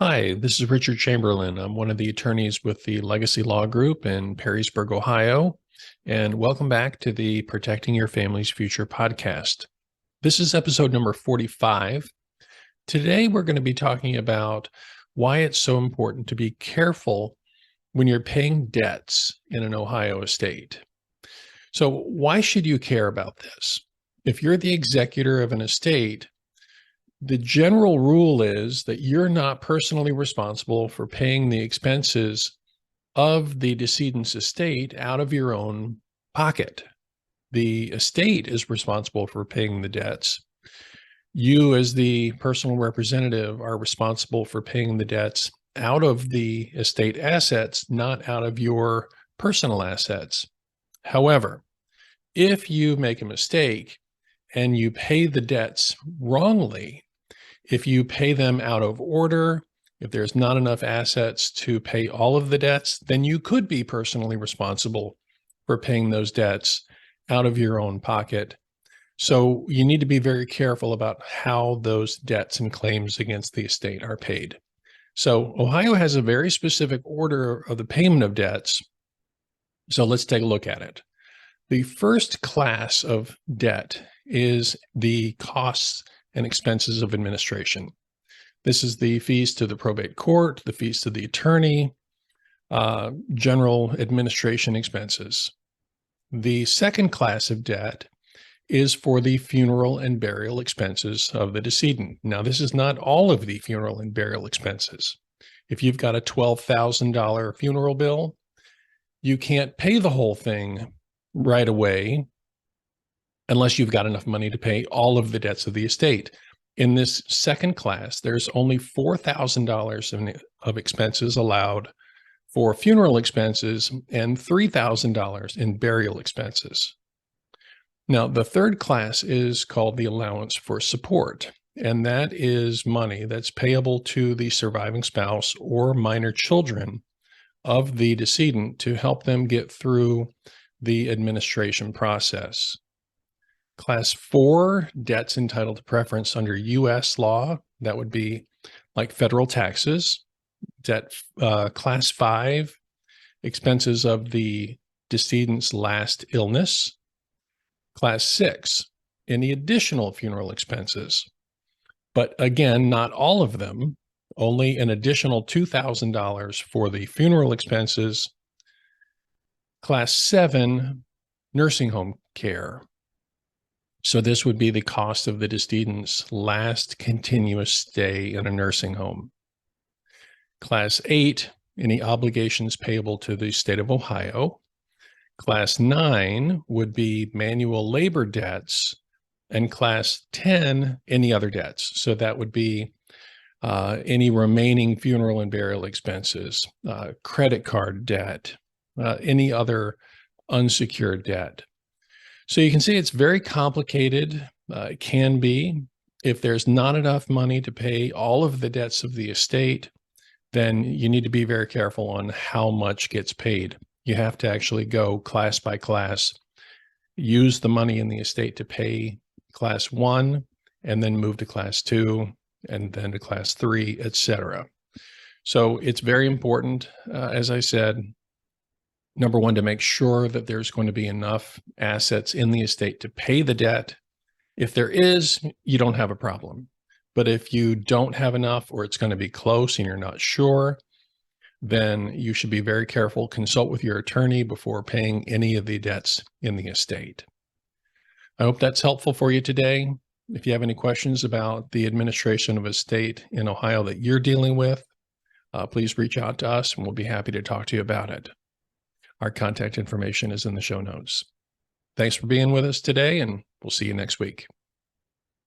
Hi, this is Richard Chamberlain. I'm one of the attorneys with the Legacy Law Group in Perrysburg, Ohio, and welcome back to the Protecting Your Family's Future podcast. This is episode number 45. Today, we're going to be talking about why it's so important to be careful when you're paying debts in an Ohio estate. So, why should you care about this? If you're the executor of an estate, the general rule is that you're not personally responsible for paying the expenses of the decedent's estate out of your own pocket. The estate is responsible for paying the debts. You, as the personal representative, are responsible for paying the debts out of the estate assets, not out of your personal assets. However, if you make a mistake and you pay the debts wrongly, if you pay them out of order, if there's not enough assets to pay all of the debts, then you could be personally responsible for paying those debts out of your own pocket. So you need to be very careful about how those debts and claims against the estate are paid. So Ohio has a very specific order of the payment of debts. So let's take a look at it. The first class of debt is the costs and expenses of administration. This is the fees to the probate court, the fees to the attorney, general administration expenses. The second class of debt is for the funeral and burial expenses of the decedent. Now, this is not all of the funeral and burial expenses. If you've got a $12,000 funeral bill, you can't pay the whole thing right away unless you've got enough money to pay all of the debts of the estate. In this second class, there's only $4,000 of expenses allowed for funeral expenses and $3,000 in burial expenses. Now, the third class is called the allowance for support, and that is money that's payable to the surviving spouse or minor children of the decedent to help them get through the administration process. Class 4, debts entitled to preference under U.S. law. That would be like federal taxes. Debt Class 5, expenses of the decedent's last illness. Class 6, any additional funeral expenses. But again, not all of them, only an additional $2,000 for the funeral expenses. Class 7, nursing home care. So this would be the cost of the decedent's last continuous stay in a nursing home. Class 8, any obligations payable to the state of Ohio. Class 9 would be manual labor debts, and Class 10, any other debts. So that would be any remaining funeral and burial expenses, credit card debt, any other unsecured debt. So you can see it's very complicated. It can be. If there's not enough money to pay all of the debts of the estate, then you need to be very careful on how much gets paid. You have to actually go class by class, use the money in the estate to pay class 1, and then move to class 2, and then to class 3, etc. So it's very important, as I said, number one, to make sure that there's going to be enough assets in the estate to pay the debt. If there is, you don't have a problem. But if you don't have enough, or it's going to be close and you're not sure, then you should be very careful. Consult with your attorney before paying any of the debts in the estate. I hope that's helpful for you today. If you have any questions about the administration of estate in Ohio that you're dealing with, please reach out to us and we'll be happy to talk to you about it. Our contact information is in the show notes. Thanks for being with us today, and we'll see you next week.